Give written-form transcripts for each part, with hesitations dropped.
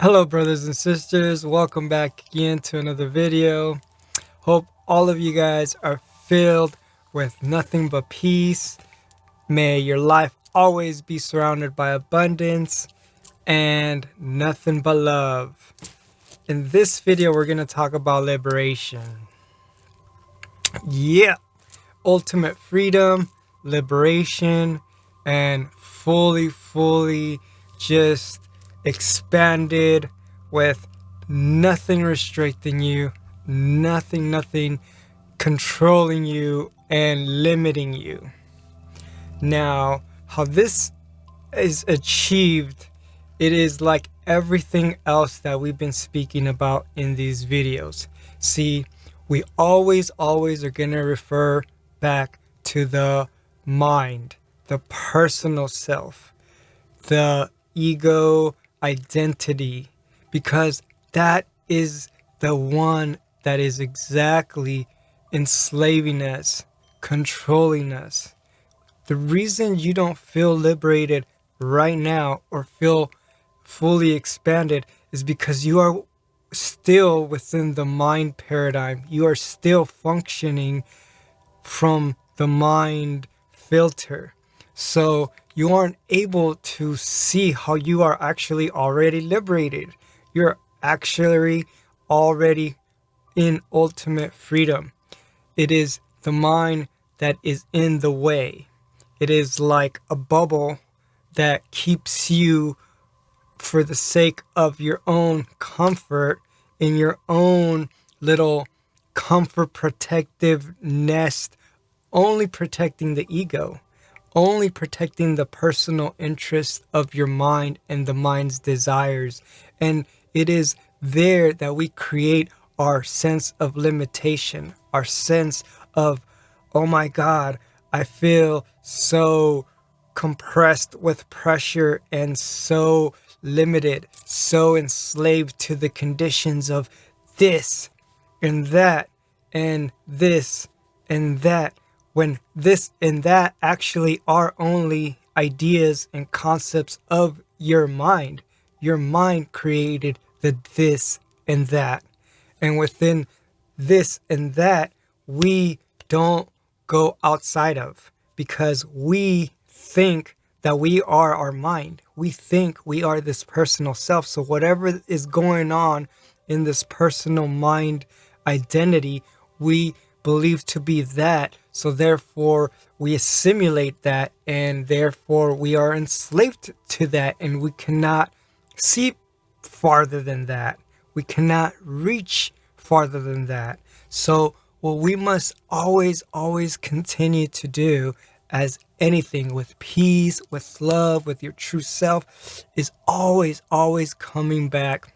Hello brothers and sisters, welcome back again to another video. Hope all of you guys are filled with nothing but peace. May your life always be surrounded by abundance and nothing but love. In this video we're going to talk about liberation. Yeah, ultimate freedom, liberation, and fully just expanded with nothing restricting you, nothing controlling you and limiting you. Now, how this is achieved, it is like everything else that we've been speaking about in these videos. See, we always are going to refer back to the mind, the personal self, the ego identity, because that is the one that is exactly enslaving us, controlling us. The reason you don't feel liberated right now or feel fully expanded is because you are still within the mind paradigm. You are still functioning from the mind filter. So you aren't able to see how you are actually already liberated. You're actually already in ultimate freedom. It is the mind that is in the way. It is like a bubble that keeps you, for the sake of your own comfort, in your own little comfort protective nest, only protecting the ego, only protecting the personal interest of your mind and the mind's desires. And it is there that we create our sense of limitation, our sense of, oh my God, I feel so compressed with pressure and so limited, so enslaved to the conditions of this and that and this and that, when this and that actually are only ideas and concepts of your mind. Your mind created the this and that. And within this and that, we don't go outside of, because we think that we are our mind. We think we are this personal self. So whatever is going on in this personal mind identity, we believe to be that. So therefore we assimilate that, and therefore we are enslaved to that, and we cannot see farther than that. We cannot reach farther than that. So what we must always continue to do, as anything with peace, with love, with your true self, is always coming back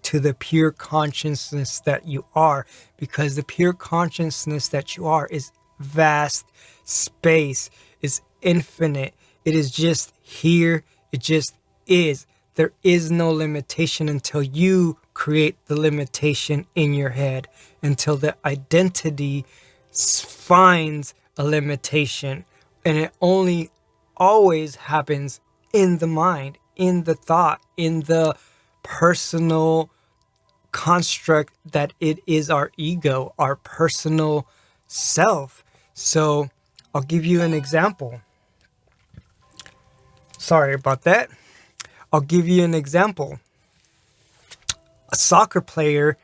to the pure consciousness that you are, because the pure consciousness that you are is vast space, is infinite. It is just here. It just is. There is no limitation until you create the limitation in your head, until the identity finds a limitation. And it only always happens in the mind, in the thought, in the personal construct that it is our ego, our personal self. So I'll give you an example. Sorry about that. I'll give you an example. A soccer player,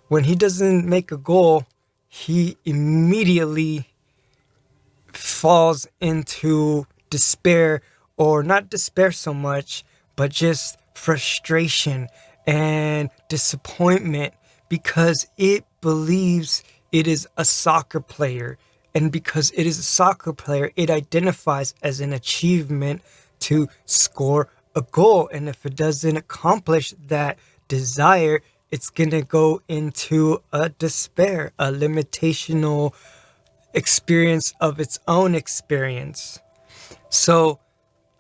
when he doesn't make a goal, he immediately falls into despair, or not despair so much, but just frustration and disappointment, because it believes it is a soccer player. And because it is a soccer player, it identifies as an achievement to score a goal. And if it doesn't accomplish that desire, it's going to go into a despair, a limitational experience of its own experience. So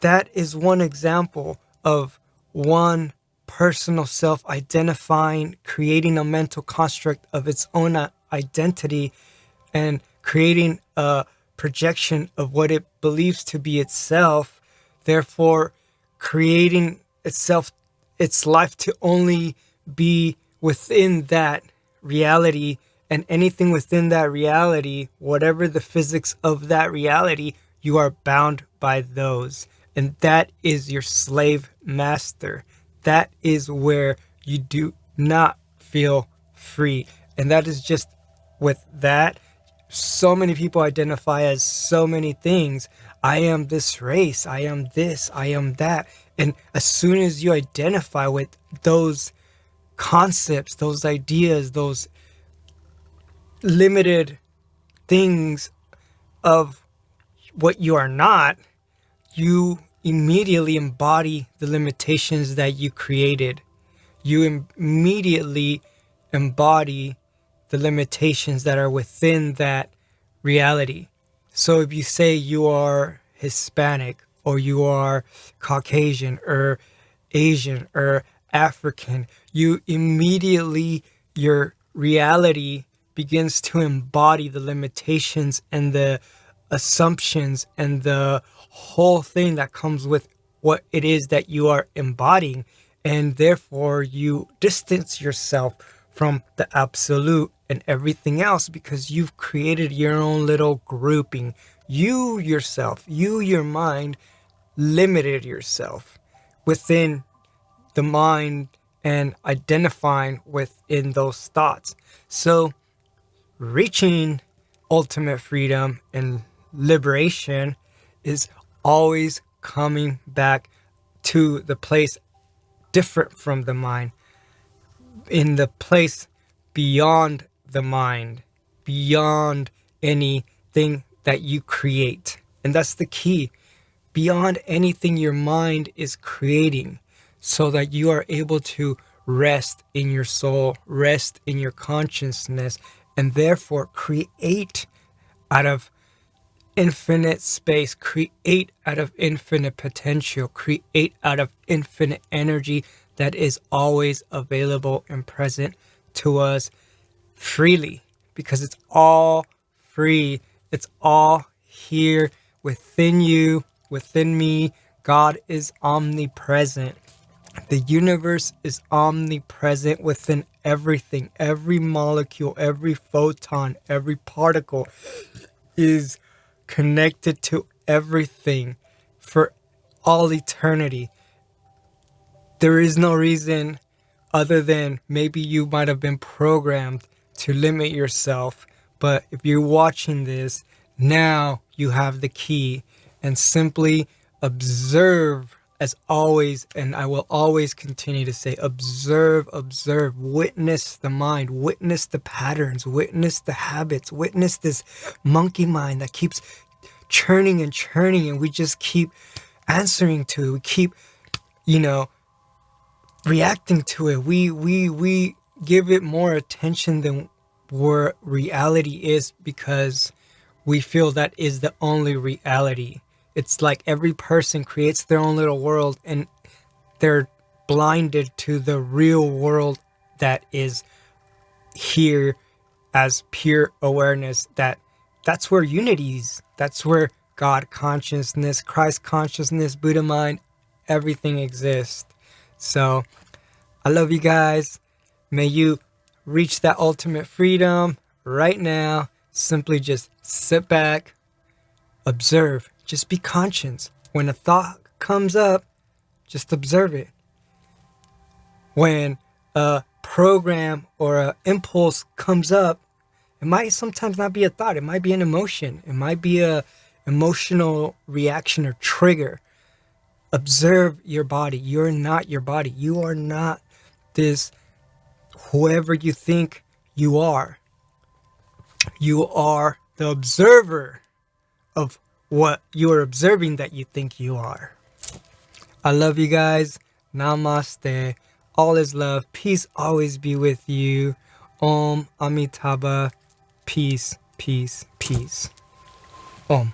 that is one example of one personal self identifying, creating a mental construct of its own identity, and creating a projection of what it believes to be itself, therefore creating its life to only be within that reality, and anything within that reality, whatever the physics of that reality, you are bound by those. And that is your slave master. That is where you do not feel free. And that is just with that. So many people identify as so many things. I am this race, I am this, I am that. And as soon as you identify with those concepts, those ideas, those limited things of what you are not, you immediately embody the limitations that you created. You immediately embody the limitations that are within that reality. So if you say you are Hispanic, or you are Caucasian, or Asian, or African, you immediately, your reality begins to embody the limitations and the assumptions and the whole thing that comes with what it is that you are embodying. And therefore you distance yourself from the absolute and everything else, because you've created your own little grouping. You yourself, your mind, limited yourself within the mind and identifying within those thoughts. So reaching ultimate freedom and liberation is always coming back to the place different from the mind, in the place beyond the mind, beyond anything that you create. And that's the key. Beyond anything your mind is creating, so that you are able to rest in your soul, rest in your consciousness, and therefore create out of infinite space, create out of infinite potential, create out of infinite energy that is always available and present to us freely, because it's all free. It's all here within you, within me. God is omnipresent. The universe is omnipresent within everything. Every molecule, every photon, every particle is connected to everything for all eternity. There is no reason other than maybe you might have been programmed to limit yourself. But if you're watching this, now you have the key, and simply observe, as always, and I will always continue to say, observe, observe, witness the mind, witness the patterns, witness the habits, witness this monkey mind that keeps churning and churning, and we just keep answering to it. We keep, reacting to it. We give it more attention than where reality is, because we feel that is the only reality. It's like every person creates their own little world, and they're blinded to the real world that is here as pure awareness. That's where unity is. That's where God consciousness, Christ consciousness, Buddha mind, everything exists. So I love you guys. May you reach that ultimate freedom right now. Simply just sit back, observe, just be conscious. When a thought comes up, just observe it. When a program or an impulse comes up, it might sometimes not be a thought. It might be an emotion. It might be a emotional reaction or trigger. Observe your body. You're not your body. You are not this whoever you think you are. You are the observer of what you are observing that you think you are. I love you guys. Namaste. All is love. Peace always be with you. Om Amitabha. Peace, peace, peace. Om.